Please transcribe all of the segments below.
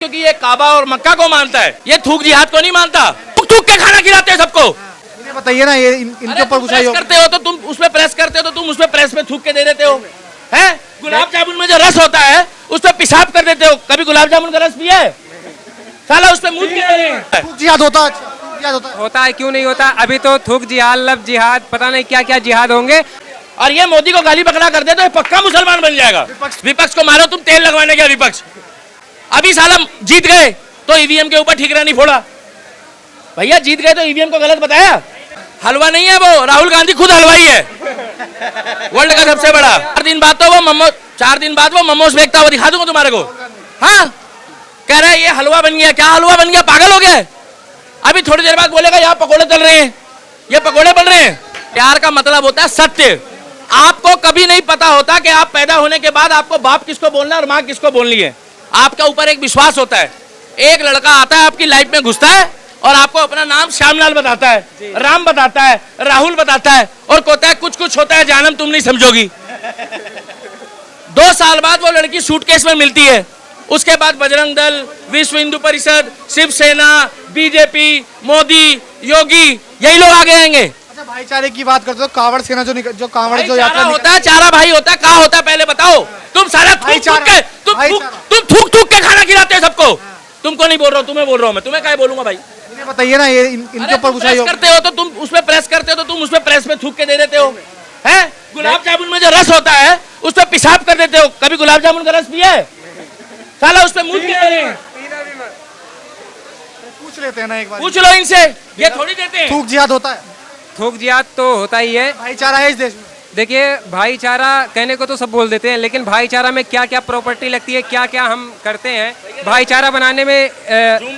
क्योंकि ये काबा और मक्का को मानता है, ये थूक जिहाद को नहीं मानता। थूक थूक के खाना खिलाते हैं सबको। मुझे बताइए ना, ये इनके ऊपर पूछा करते हो तो तुम उसमें प्रेस करते हो तो तुम उसमें प्रेस में थूक के दे देते हो, हैं? गुलाब जामुन में जो रस होता है उस पर पेशाब कर देते हो। कभी गुलाब जामुन का रस पिया है? साला उस पे मुंह के दे रहे हैं। जिहाद होता है, होता है, क्यों नहीं होता? अभी तो थूक जिहाद, लब जिहाद, पता नहीं क्या क्या जिहाद होंगे। और ये मोदी को गाली बकरा कर दे तो पक्का मुसलमान बन जाएगा। विपक्ष को मारो तुम, तेल लगवाने का विपक्ष। अभी साला जीत गए तो ईवीएम के ऊपर ठीकरा नहीं फोड़ा। भैया जीत गए तो ईवीएम को गलत बताया। हलवा नहीं है वो, राहुल गांधी खुद हलवाई है, वर्ल्ड का सबसे बड़ा। 4 दिन बाद तो वो मोमोज फेंकता हुआ दिखा दूंगा तुम्हारे को। हाँ, कह रहा है ये हलवा बन गया। क्या हलवा बन गया? पागल हो गया। अभी थोड़ी देर बाद बोलेगा यहाँ पकोड़े तल रहे हैं, ये पकोड़े बन रहे हैं। प्यार का मतलब होता है सत्य। आपको कभी नहीं पता होता कि आप पैदा होने के बाद आपको बाप किसको बोलना है और माँ किसको बोलनी है। आपका ऊपर एक विश्वास होता है। एक लड़का आता है आपकी लाइफ में, घुसता है और आपको अपना नाम श्यामलाल बताता है, राम बताता है, राहुल बताता है और कहता है कुछ कुछ होता है जानम तुम नहीं समझोगी। 2 साल बाद वो लड़की सूटकेस में मिलती है। उसके बाद बजरंग दल, विश्व हिंदू परिषद, शिवसेना, बीजेपी, मोदी, योगी, यही लोग आगे आएंगे। अच्छा, भाईचारे की बात करते हो, कांवड़ सेना जो कांवड़ जो यात्रा होता है, चारा भाई होता है। कहाँ होता है पहले बताओ? तुम सारा तुम थूक थूक के खाना खिलाते हो सबको। तुमको नहीं बोल रहा हूँ, तुम्हें बोल रहा हूँ मैं। तुम्हें क्या बोलूंगा भाई? मुझे बताइए ना, ये इनके ऊपर पूछा करते हो तो तुम उसमें प्रेस करते हो तो तुम उसमें प्रेस में थूक के दे देते हो, हैं? गुलाब जामुन में जो रस होता है उस पर पेशाब कर देते हो। कभी गुलाब जामुन का रस पिया है? साला उस पे मुंह के दे रहे हैं। पूछ लेते हैं ना एक बार, पूछ लो इनसे, ये थोड़ी देते हैं। थूक जिहाद होता है, थूक जिहाद तो होता ही है। भाईचारा है इस देश में। देखिए, भाईचारा कहने को तो सब बोल देते हैं, लेकिन भाईचारा में क्या क्या प्रॉपर्टी लगती है, क्या क्या हम करते हैं, भाईचारा बनाने में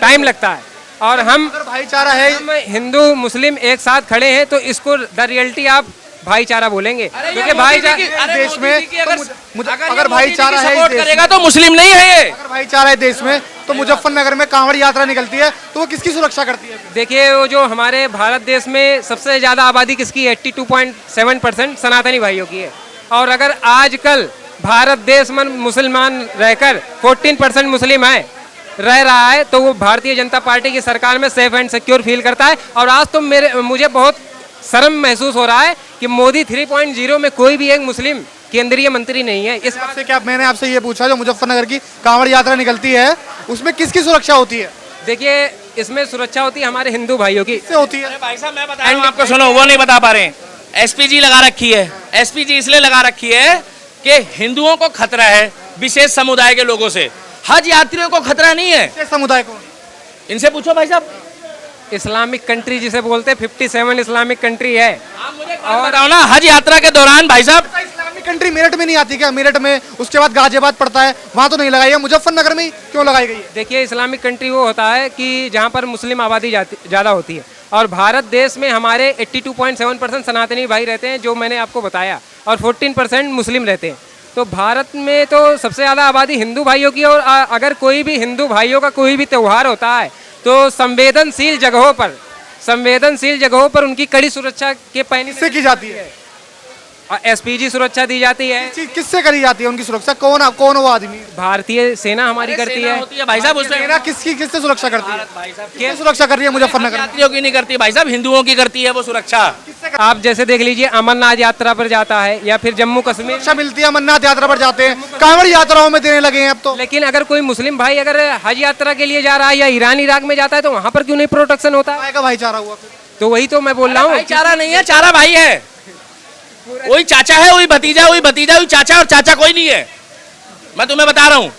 टाइम लगता है। और हम भाईचारा है, हम हिंदू मुस्लिम एक साथ खड़े हैं तो इसको द रियलिटी आप भाईचारा बोलेंगे। क्योंकि भाईचारा देश में अगर भाईचारा है करेगा तो मुस्लिम नहीं है ये। अगर भाईचारा है देश में तो मुजफ्फरनगर में कांवड़ यात्रा निकलती है तो वो किसकी सुरक्षा करती है? देखिए, वो जो हमारे भारत देश में सबसे ज्यादा आबादी किसकी है? 82.7% सनातनी भाइयों की है। और अगर आजकल भारत देश में मुसलमान रहकर 14% मुस्लिम है रह रहा है तो वो भारतीय जनता पार्टी की सरकार में सेफ एंड सिक्योर फील करता है। और आज तो मुझे बहुत शर्म महसूस हो रहा है कि मोदी 3.0 में कोई भी एक मुस्लिम केंद्रीय मंत्री नहीं है। इस आपसे क्या, मैंने आपसे ये पूछा, जो मुजफ्फरनगर की कांवड़ यात्रा निकलती है उसमें किसकी सुरक्षा होती है? देखिए, इसमें सुरक्षा होती है हमारे हिंदू भाइयों की। किससे होती है? भाई साहब मैं बता रहा हूं आपको, सुनो, वो नहीं बता पा रहे हैं। एसपीजी लगा रखी है। एसपीजी इसलिए लगा रखी है कि हिंदुओं को खतरा है विशेष समुदाय के लोगों से, हज यात्रियों को खतरा नहीं है। विशेष समुदाय को इनसे पूछो भाई साहब। इस्लामिक कंट्री जिसे बोलते हैं, 57 इस्लामिक कंट्री है। आप मुझे बताओ ना, हज यात्रा के दौरान भाई साहब इस्लामिक कंट्री मेरठ में नहीं आती क्या? मेरठ में, उसके बाद गाजियाबाद पड़ता है, वहाँ तो नहीं लगाई है, मुजफ्फरनगर में ही क्यों लगाई गई है? देखिए, इस्लामिक कंट्री वो होता है कि जहाँ पर मुस्लिम आबादी ज़्यादा होती है। और भारत देश में हमारे 82.7% सनातनी भाई रहते हैं, जो मैंने आपको बताया, और 14% मुस्लिम रहते हैं। तो भारत में तो सबसे ज़्यादा आबादी हिंदू भाइयों की। और अगर कोई भी हिंदू भाइयों का कोई भी त्यौहार होता है तो संवेदनशील जगहों पर उनकी कड़ी सुरक्षा के पैनी से की जाती है। एसपीजी सुरक्षा दी जाती है। किससे करी जाती है उनकी सुरक्षा? कौन वो आदमी? भारतीय सेना हमारी करती है भाई साहब। उसमें सेना किससे सुरक्षा करती है? भाई साहब क्या सुरक्षा कर रही है मुजफ्फरनगर? यात्रियों की नहीं करती भाई साहब, हिंदुओं की करती है वो सुरक्षा। आप जैसे देख लीजिए, अमरनाथ यात्रा पर जाता है या फिर जम्मू कश्मीर सुरक्षा मिलती है, अमरनाथ यात्रा पर जाते हैं, कांवड़ यात्राओं में देने लगे हैं अब तो। लेकिन अगर कोई मुस्लिम भाई अगर हज यात्रा के लिए जा रहा है या ईरान इराक में जाता है तो वहाँ पर क्यों नहीं प्रोटेक्शन होता है? का भाईचारा हुआ फिर? तो वही तो मैं बोल रहा हूँ, भाईचारा नहीं है, चारा भाई है। वही चाचा है, वही भतीजा, वही भतीजा, वही चाचा, और चाचा कोई नहीं है। मैं तुम्हें बता रहा हूँ,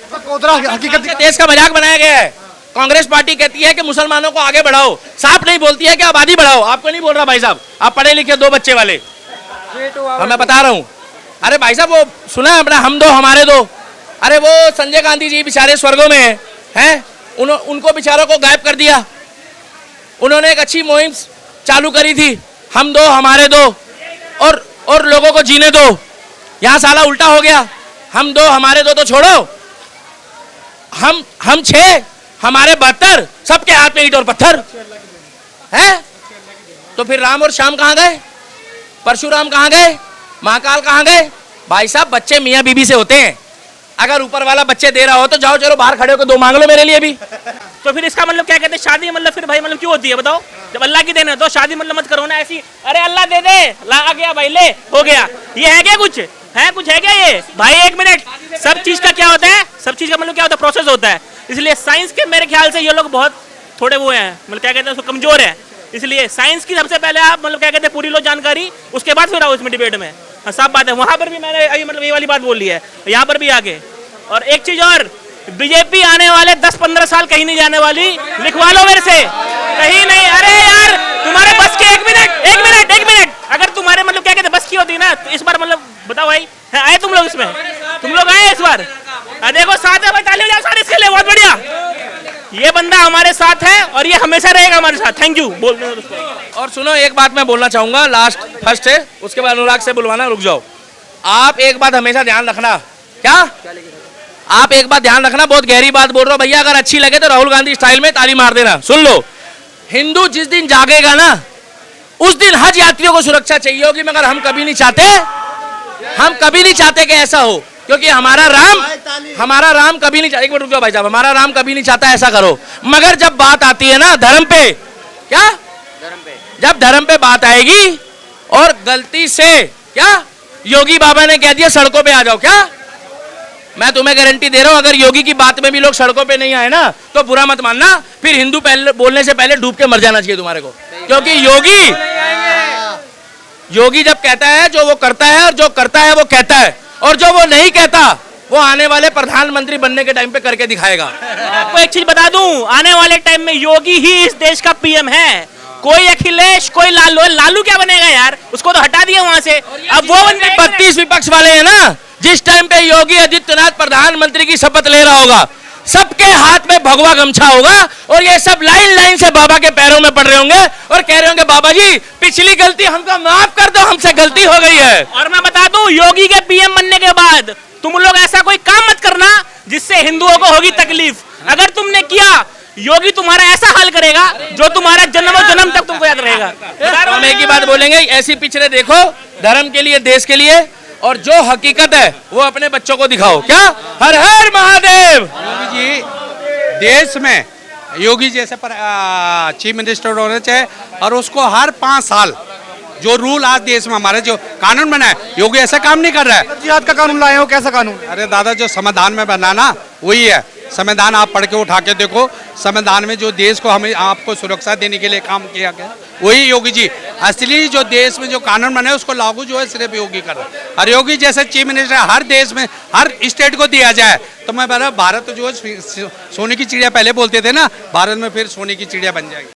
हकीकत देश का मजाक बनाया गया है। कांग्रेस पार्टी कहती है कि मुसलमानों को आगे बढ़ाओ, साफ नहीं बोलती है कि आबादी बढ़ाओ। आपको नहीं बोल रहा भाई साहब, आप पढ़े लिखे 2 बच्चे वाले, मैं बता रहा हूँ। अरे भाई साहब, वो सुना है अपना हम दो हमारे दो? अरे वो संजय गांधी जी बेचारे स्वर्गों में हैं, उनको बेचारों को गायब कर दिया। उन्होंने एक अच्छी मुहिम चालू करी थी, हम दो हमारे दो, और लोगों को जीने दो। यहाँ साला उल्टा हो गया, हम दो हमारे दो तो छोड़ो, हम 6 हमारे 72, सबके हाथ में ईंट और पत्थर है। तो फिर राम और श्याम कहाँ गए? परशुराम कहाँ गए? महाकाल कहाँ गए? भाई साहब, बच्चे मियाँ बीबी से होते हैं, अगर ऊपर वाला बच्चे दे रहा हो तो जाओ चलो बाहर खड़े होकर 2 मांग लो मेरे लिए भी। तो फिर इसका मतलब क्या कहते हैं, शादी मतलब फिर भाई मतलब क्यों होती है बताओ? जब अल्लाह की देन है तो शादी मतलब मत करो ना ऐसी, अरे अल्लाह दे दे, ला आ गया भाई ले हो गया, ये है क्या कुछ? है कुछ है क्या ये भाई? 1 मिनट, सब चीज का क्या होता है, सब चीज का मतलब क्या होता है, प्रोसेस होता है। इसलिए साइंस के मेरे ख्याल से ये लोग बहुत थोड़े वो हैं, मतलब क्या कहते हैं उसको, कमजोर है। इसलिए साइंस की सबसे पहले आप मतलब क्या कहते हैं पूरी लो जानकारी, उसके बाद फिर आओ इसमें डिबेट में। हाँ साफ बात है, वहां पर भी मैंने अभी मतलब ये वाली बात बोल ली है, यहाँ पर भी आगे। और एक चीज और, बीजेपी आने वाले 10-15 साल कहीं नहीं जाने वाली, लिखवा लो मेरे से, कहीं नहीं। अरे यार तुम्हारे बस के, एक मिनट, अगर तुम्हारे मतलब क्या कहते बस की होती ना तो इस बार मतलब बताओ भाई, आए तुम लोग इसमें, तुम लोग आए इस बार? देखो साथ है भाई, ताली बजाओ सारे इसके लिए, बहुत बढ़िया। ये बंदा हमारे साथ है और ये हमेशा रहेगा हमारे साथ। थैंक यू बोल दो उसको। और सुनो एक बात मैं बोलना चाहूंगा, लास्ट फर्स्ट है, उसके बाद अनुराग से बुलवाना, रुक जाओ। आप एक बात हमेशा ध्यान रखना, क्या आप एक बात ध्यान रखना, बहुत गहरी बात बोल रहा हूं भैया, अगर अच्छी लगे तो राहुल गांधी स्टाइल में ताली मार देना। सुन लो, हिंदू जिस दिन जागेगा ना उस दिन हज यात्रियों को सुरक्षा चाहिए होगी, मगर हम कभी नहीं चाहते कि ऐसा हो, क्योंकि हमारा राम कभी नहीं चाहता, एक मिनट रुक जाओ भाई साहब, हमारा राम कभी नहीं चाहता ऐसा करो। मगर जब बात आती है ना धर्म पे, क्या जब धर्म पे बात आएगी और गलती से क्या योगी बाबा ने कह दिया सड़कों पे आ जाओ, क्या मैं तुम्हें गारंटी दे रहा हूं, अगर योगी की बात में भी लोग सड़कों पे नहीं आए ना तो बुरा मत मानना, फिर हिंदू पहले बोलने से पहले डूब के मर जाना चाहिए तुम्हारे को। क्योंकि योगी जब कहता है जो वो करता है, और जो करता है वो कहता है, और जो वो नहीं कहता वो आने वाले प्रधानमंत्री बनने के टाइम पे करके दिखाएगा। आपको एक चीज बता दूं, आने वाले टाइम में योगी ही इस देश का पीएम है, कोई अखिलेश कोई लालू क्या बनेगा यार, उसको तो हटा दिया वहां से, अब वो 32 विपक्ष वाले हैं ना, जिस टाइम पे योगी आदित्यनाथ प्रधानमंत्री की शपथ ले रहा होगा सबके हाथ में भगवा गमछा होगा, और ये सब लाइन से बाबा के पैरों में पड़ रहे होंगे और कह रहे होंगे बाबा जी पिछली गलती हमको माफ कर दो, हमसे गलती हो गई है। और मैं बता दूं, योगी के पीएम बनने के बाद तुम लोग ऐसा कोई काम मत करना जिससे हिंदुओं को होगी तकलीफ। अगर तुमने किया, योगी तुम्हारा ऐसा हाल करेगा जो तुम्हारा जन्म तक तुमको याद रहेगा। हम एक ही बात बोलेंगे, ऐसी पिक्चरें देखो धर्म के लिए, देश के लिए, और जो हकीकत है वो अपने बच्चों को दिखाओ। क्या हर हर महादेव। योगी जी देश में योगी जैसे चीफ मिनिस्टर होने चाहिए, और उसको हर 5 साल जो रूल आज देश में हमारे जो कानून बना है, योगी ऐसा काम नहीं कर रहा है। जिहाद का कानून लाए हो, कैसा कानून? अरे दादा जो संविधान में बनाना वही है, संविधान आप पढ़ के उठा के देखो, संविधान में जो देश को हमें आपको सुरक्षा देने के लिए काम किया गया वही योगी जी। असली जो देश में जो कानून बने उसको लागू जो है सिर्फ योगी कर रहा है। और योगी जैसे चीफ मिनिस्टर हर देश में हर स्टेट को दिया जाए तो मैं बता, भारत जो है सोने की चिड़िया पहले बोलते थे ना, भारत में फिर सोने की चिड़िया बन जाएगी।